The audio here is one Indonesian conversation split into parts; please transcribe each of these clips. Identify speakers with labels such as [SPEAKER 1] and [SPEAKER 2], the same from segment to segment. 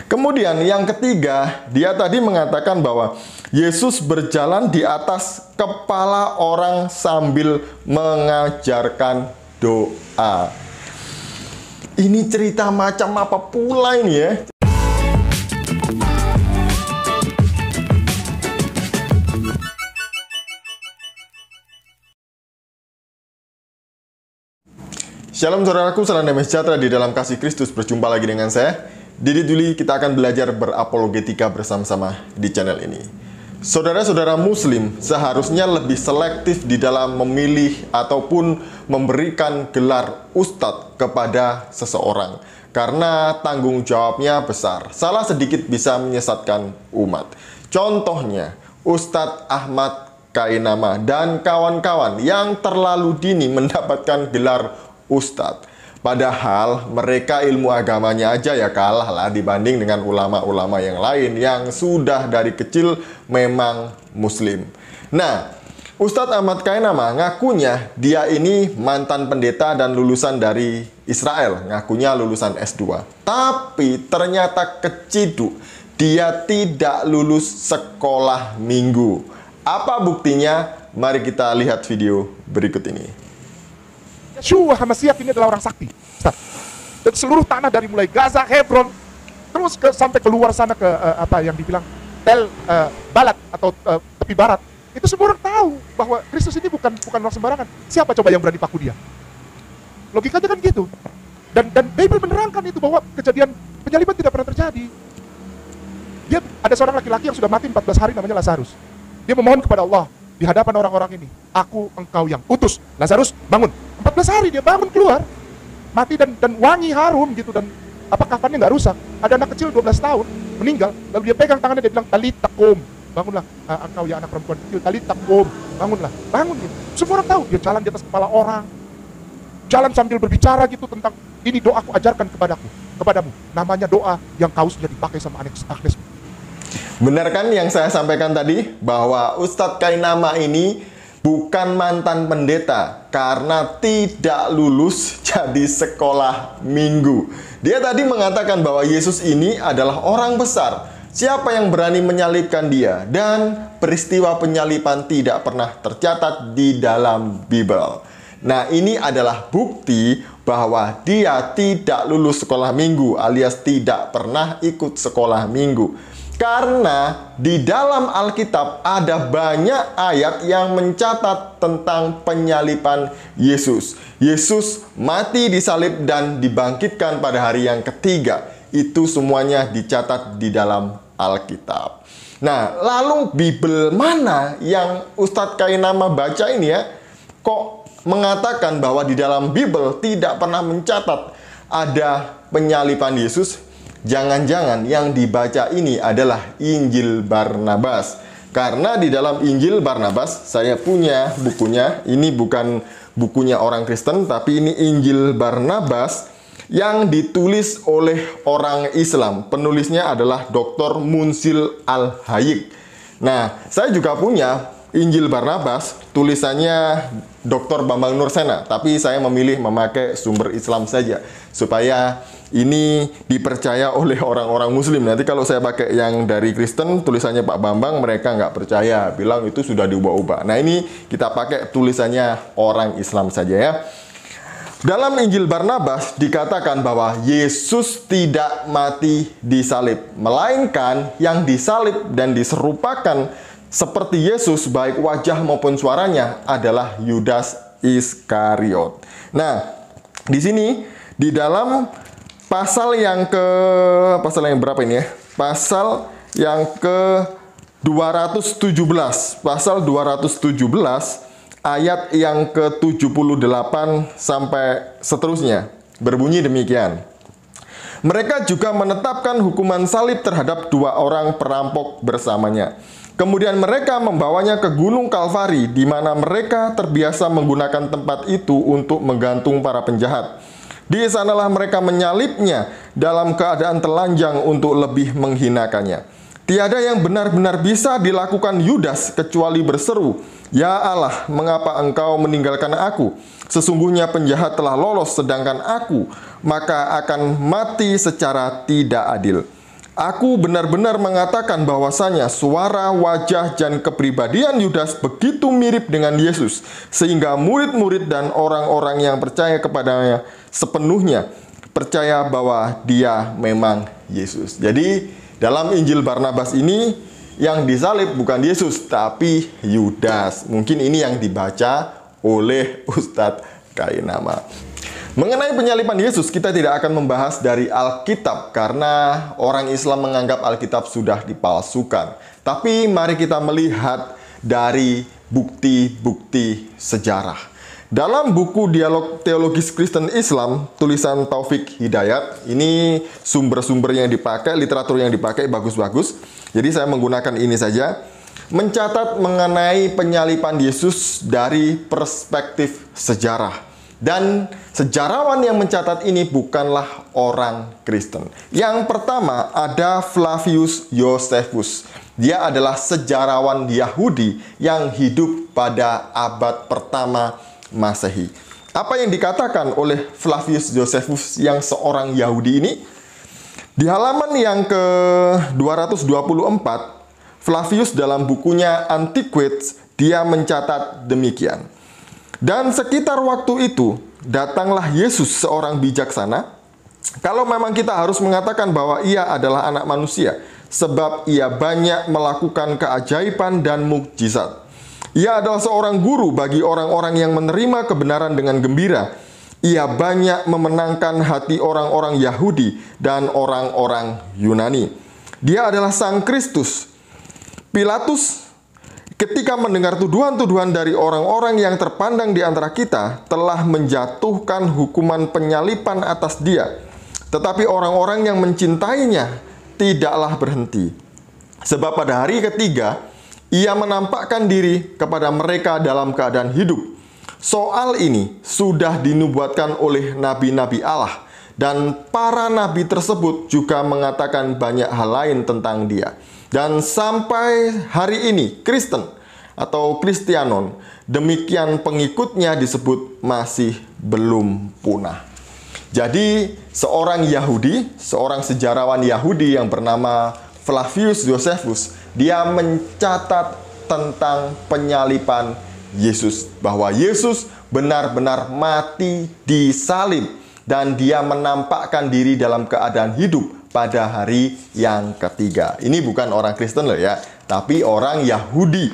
[SPEAKER 1] Kemudian yang ketiga, dia tadi mengatakan bahwa Yesus berjalan di atas kepala orang sambil mengajarkan doa. Ini cerita macam apa pula ini ya? Shalom saudaraku, salam damai sejahtera di dalam kasih Kristus. Berjumpa lagi dengan saya, Didi Juli. Kita akan belajar berapologetika bersama-sama di channel ini. Saudara-saudara muslim seharusnya lebih selektif di dalam memilih ataupun memberikan gelar ustadz kepada seseorang, karena tanggung jawabnya besar. Salah sedikit bisa menyesatkan umat. Contohnya, Ustadz Ahmad Kainama dan kawan-kawan yang terlalu dini mendapatkan gelar ustadz. Padahal mereka ilmu agamanya aja ya kalah lah dibanding dengan ulama-ulama yang lain yang sudah dari kecil memang muslim. Nah, Ustadz Ahmad Kainama ngakunya dia ini mantan pendeta dan lulusan dari Israel. Ngakunya lulusan S2. Tapi ternyata keciduk, dia tidak lulus sekolah minggu. Apa buktinya? Mari kita lihat video berikut ini.
[SPEAKER 2] Yeshua HaMashiach ini adalah orang sakti, Ustaz. Dan seluruh tanah dari mulai Gaza, Hebron, terus sampai keluar sana ke apa yang dibilang Tel Balat atau tepi barat, itu semua orang tahu bahwa Kristus ini bukan orang sembarangan. Siapa coba yang berani paku dia? Logikanya kan gitu. Dan Bible menerangkan itu bahwa kejadian penyaliban tidak pernah terjadi. Dia ada seorang laki-laki yang sudah mati 14 hari namanya Lazarus. Dia memohon kepada Allah di hadapan orang-orang ini, aku engkau yang utus Lazarus bangun. 14 hari dia bangun keluar, mati dan wangi harum gitu, dan apa kafannya nggak rusak. Ada anak kecil 12 tahun meninggal, lalu dia pegang tangannya, dia bilang talita kum, bangunlah engkau ya anak perempuan kecil, talita kum, bangunlah, bangun gitu. Semua orang tahu dia jalan di atas kepala orang, jalan sambil berbicara gitu tentang ini doaku ajarkan kepadamu, namanya doa yang kaosnya dipakai sama Agnes.
[SPEAKER 1] Benar kan yang saya sampaikan tadi, bahwa Ustadz Kainama ini bukan mantan pendeta karena tidak lulus jadi sekolah minggu. Dia tadi mengatakan bahwa Yesus ini adalah orang besar. Siapa yang berani menyalibkan dia? Dan peristiwa penyaliban tidak pernah tercatat di dalam Bible. Nah, ini adalah bukti bahwa dia tidak lulus sekolah minggu alias tidak pernah ikut sekolah minggu. Karena di dalam Alkitab ada banyak ayat yang mencatat tentang penyaliban Yesus. Yesus mati disalib dan dibangkitkan pada hari yang ketiga. Itu semuanya dicatat di dalam Alkitab. Nah, lalu Bible mana yang Ustadz Kainama baca ini ya? Kok mengatakan bahwa di dalam Bible tidak pernah mencatat ada penyaliban Yesus? Jangan-jangan yang dibaca ini adalah Injil Barnabas. Karena di dalam Injil Barnabas, saya punya bukunya. Ini bukan bukunya orang Kristen, tapi ini Injil Barnabas yang ditulis oleh orang Islam. Penulisnya adalah Dr. Munsil Al-Hayik. Nah, saya juga punya Injil Barnabas, tulisannya Dr. Bambang Nursena, tapi saya memilih memakai sumber Islam saja supaya ini dipercaya oleh orang-orang muslim. Nanti kalau saya pakai yang dari Kristen, tulisannya Pak Bambang, mereka nggak percaya, bilang itu sudah diubah-ubah. Nah, ini kita pakai tulisannya orang Islam saja ya. Dalam Injil Barnabas dikatakan bahwa Yesus tidak mati disalib, melainkan yang disalib dan diserupakan seperti Yesus baik wajah maupun suaranya adalah Yudas Iskariot. Nah, di sini di dalam pasal yang berapa ini ya? Pasal yang ke 217. Pasal 217 ayat yang ke-78 sampai seterusnya. Berbunyi demikian. Mereka juga menetapkan hukuman salib terhadap 2 orang perampok bersamanya. Kemudian mereka membawanya ke Gunung Kalvari, di mana mereka terbiasa menggunakan tempat itu untuk menggantung para penjahat. Di sanalah mereka menyalibnya dalam keadaan telanjang untuk lebih menghinakannya. Tiada yang benar-benar bisa dilakukan Yudas kecuali berseru, "Ya Allah, mengapa engkau meninggalkan aku? Sesungguhnya penjahat telah lolos sedangkan aku maka akan mati secara tidak adil." Aku benar-benar mengatakan bahwasanya suara, wajah, dan kepribadian Yudas begitu mirip dengan Yesus, sehingga murid-murid dan orang-orang yang percaya kepadanya sepenuhnya percaya bahwa dia memang Yesus. Jadi dalam Injil Barnabas ini yang disalib bukan Yesus, tapi Yudas. Mungkin ini yang dibaca oleh Ustadz Kainama. Mengenai penyaliban Yesus, kita tidak akan membahas dari Alkitab karena orang Islam menganggap Alkitab sudah dipalsukan. Tapi mari kita melihat dari bukti-bukti sejarah. Dalam buku Dialog Teologis Kristen Islam, tulisan Taufik Hidayat, ini sumber-sumber yang dipakai, literatur yang dipakai bagus-bagus. Jadi saya menggunakan ini saja. Mencatat mengenai penyaliban Yesus dari perspektif sejarah. Dan sejarawan yang mencatat ini bukanlah orang Kristen. Yang pertama ada Flavius Josephus. Dia adalah sejarawan Yahudi yang hidup pada abad pertama Masehi. Apa yang dikatakan oleh Flavius Josephus yang seorang Yahudi ini? Di halaman yang ke-224, Flavius dalam bukunya Antiquities, dia mencatat demikian. Dan sekitar waktu itu, datanglah Yesus seorang bijaksana. Kalau memang kita harus mengatakan bahwa ia adalah anak manusia, sebab ia banyak melakukan keajaiban dan mukjizat. Ia adalah seorang guru bagi orang-orang yang menerima kebenaran dengan gembira. Ia banyak memenangkan hati orang-orang Yahudi dan orang-orang Yunani. Dia adalah Sang Kristus. Pilatus ketika mendengar tuduhan-tuduhan dari orang-orang yang terpandang di antara kita, telah menjatuhkan hukuman penyaliban atas dia. Tetapi orang-orang yang mencintainya tidaklah berhenti. Sebab pada hari ketiga, ia menampakkan diri kepada mereka dalam keadaan hidup. Soal ini sudah dinubuatkan oleh nabi-nabi Allah. Dan para nabi tersebut juga mengatakan banyak hal lain tentang dia. Dan sampai hari ini, Kristen atau Kristianon, demikian pengikutnya disebut masih belum punah. Jadi, seorang Yahudi, seorang sejarawan Yahudi yang bernama Flavius Josephus, dia mencatat tentang penyaliban Yesus. Bahwa Yesus benar-benar mati disalib. Dan dia menampakkan diri dalam keadaan hidup pada hari yang ketiga. Ini bukan orang Kristen loh ya, tapi orang Yahudi.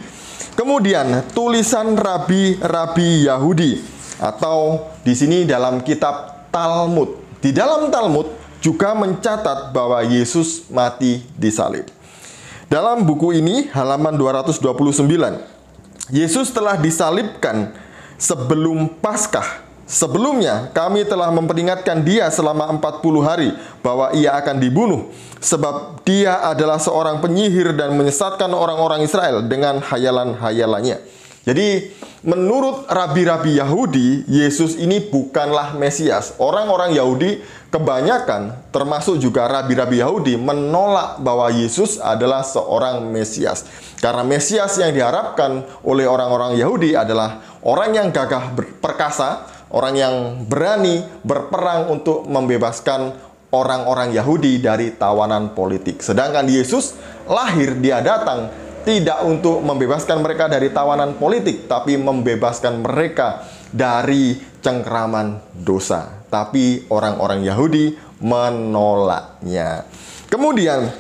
[SPEAKER 1] Kemudian tulisan rabi-rabi Yahudi atau di sini dalam kitab Talmud. Di dalam Talmud juga mencatat bahwa Yesus mati disalib. Dalam buku ini halaman 229, Yesus telah disalibkan sebelum Paskah. Sebelumnya, kami telah memperingatkan dia selama 40 hari bahwa ia akan dibunuh, sebab dia adalah seorang penyihir dan menyesatkan orang-orang Israel dengan hayalan-hayalannya. Jadi, menurut rabi-rabi Yahudi, Yesus ini bukanlah Mesias. Orang-orang Yahudi kebanyakan, termasuk juga rabi-rabi Yahudi, menolak bahwa Yesus adalah seorang Mesias. Karena Mesias yang diharapkan oleh orang-orang Yahudi adalah orang yang gagah perkasa, orang yang berani berperang untuk membebaskan orang-orang Yahudi dari tawanan politik. Sedangkan Yesus lahir, dia datang tidak untuk membebaskan mereka dari tawanan politik, tapi membebaskan mereka dari cengkraman dosa. Tapi orang-orang Yahudi menolaknya. Kemudian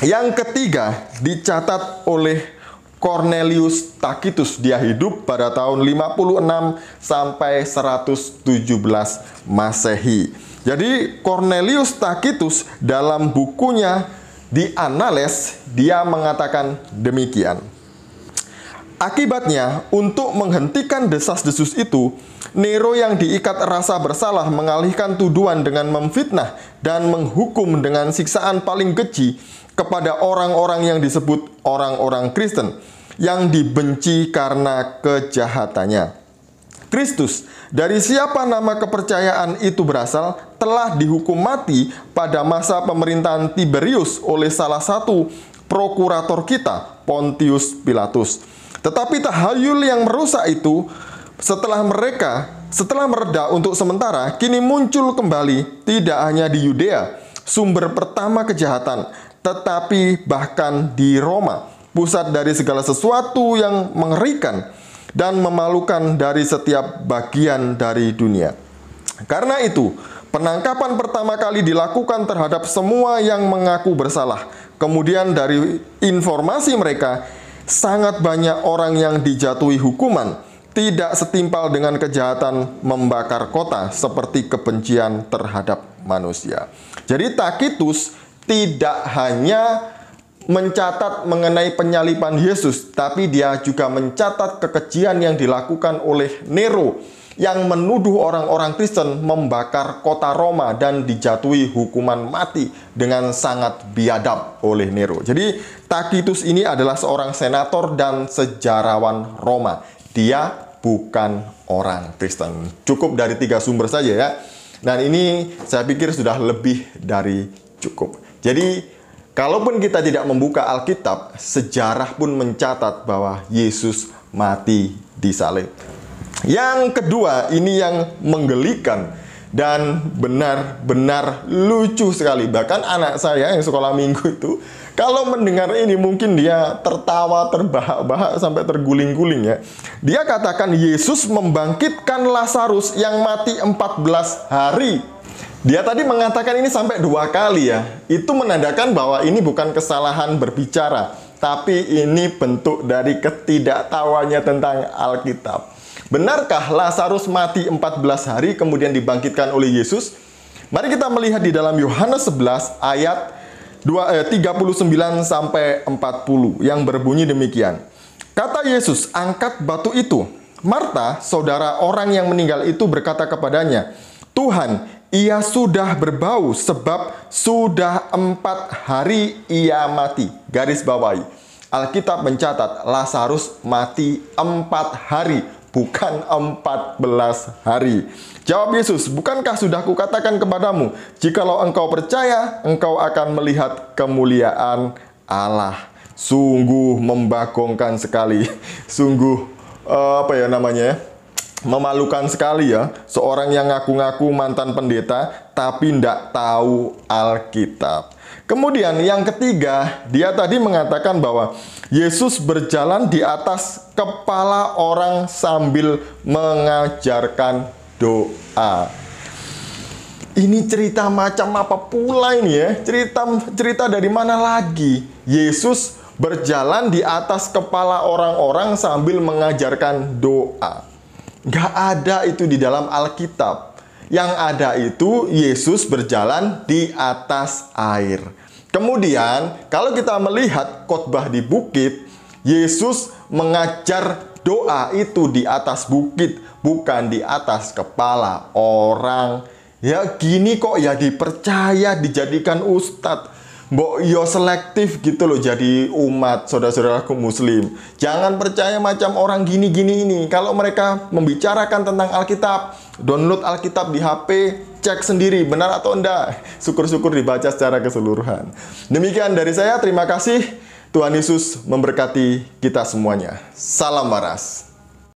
[SPEAKER 1] yang ketiga dicatat oleh Cornelius Tacitus. Dia hidup pada tahun 56 sampai 117 Masehi. Jadi Cornelius Tacitus dalam bukunya di Annales, dia mengatakan demikian. Akibatnya, untuk menghentikan desas-desus itu, Nero yang diikat rasa bersalah mengalihkan tuduhan dengan memfitnah dan menghukum dengan siksaan paling keji kepada orang-orang yang disebut orang-orang Kristen yang dibenci karena kejahatannya. Kristus, dari siapa nama kepercayaan itu berasal, telah dihukum mati pada masa pemerintahan Tiberius oleh salah satu prokurator kita, Pontius Pilatus. Tetapi tahayul yang merusak itu setelah mereda untuk sementara, kini muncul kembali tidak hanya di Yudea, sumber pertama kejahatan, tetapi bahkan di Roma, pusat dari segala sesuatu yang mengerikan dan memalukan dari setiap bagian dari dunia. Karena itu, penangkapan pertama kali dilakukan terhadap semua yang mengaku bersalah. Kemudian dari informasi mereka, sangat banyak orang yang dijatuhi hukuman, tidak setimpal dengan kejahatan membakar kota seperti kebencian terhadap manusia. Jadi Takitus tidak hanya mencatat mengenai penyaliban Yesus, tapi dia juga mencatat kekejian yang dilakukan oleh Nero yang menuduh orang-orang Kristen membakar kota Roma dan dijatuhi hukuman mati dengan sangat biadab oleh Nero. Jadi Takitus ini adalah seorang senator dan sejarawan Roma. Dia bukan orang Kristen. Cukup dari 3 sumber saja ya. Dan ini saya pikir sudah lebih dari cukup. Jadi kalaupun kita tidak membuka Alkitab, sejarah pun mencatat bahwa Yesus mati di salib. Yang kedua, ini yang menggelikan dan benar-benar lucu sekali. Bahkan anak saya yang sekolah minggu itu, kalau mendengar ini mungkin dia tertawa, terbahak-bahak sampai terguling-guling ya. Dia katakan Yesus membangkitkan Lazarus yang mati 14 hari. Dia tadi mengatakan ini sampai 2 kali ya. Itu menandakan bahwa ini bukan kesalahan berbicara, tapi ini bentuk dari ketidaktahuannya tentang Alkitab. Benarkah Lazarus mati 14 hari kemudian dibangkitkan oleh Yesus? Mari kita melihat di dalam Yohanes 11 ayat 39 sampai 40 yang berbunyi demikian. Kata Yesus, "Angkat batu itu." Marta, saudara orang yang meninggal itu berkata kepadanya, "Tuhan, ia sudah berbau sebab sudah 4 hari ia mati." Garis bawahi. Alkitab mencatat Lazarus mati 4 hari. Bukan 14 hari. Jawab Yesus, "Bukankah sudah kukatakan kepadamu, jikalau engkau percaya, engkau akan melihat kemuliaan Allah." Sungguh membagongkan sekali. Sungguh, memalukan sekali ya. Seorang yang ngaku-ngaku mantan pendeta, tapi tidak tahu Alkitab. Kemudian yang ketiga, dia tadi mengatakan bahwa Yesus berjalan di atas kepala orang sambil mengajarkan doa. Ini cerita macam apa pula ini ya? Cerita dari mana lagi? Yesus berjalan di atas kepala orang-orang sambil mengajarkan doa. Gak ada itu di dalam Alkitab. Yang ada itu Yesus berjalan di atas air. Kemudian kalau kita melihat khotbah di bukit, Yesus mengajar doa itu di atas bukit, bukan di atas kepala orang. Ya gini kok ya dipercaya dijadikan ustadz. Mbok yo selektif gitu loh jadi umat saudara-saudaraku muslim. Jangan percaya macam orang gini-gini ini. Kalau mereka membicarakan tentang Alkitab, download Alkitab di HP, cek sendiri benar atau enggak. Syukur-syukur dibaca secara keseluruhan. Demikian dari saya, terima kasih. Tuhan Yesus memberkati kita semuanya. Salam waras.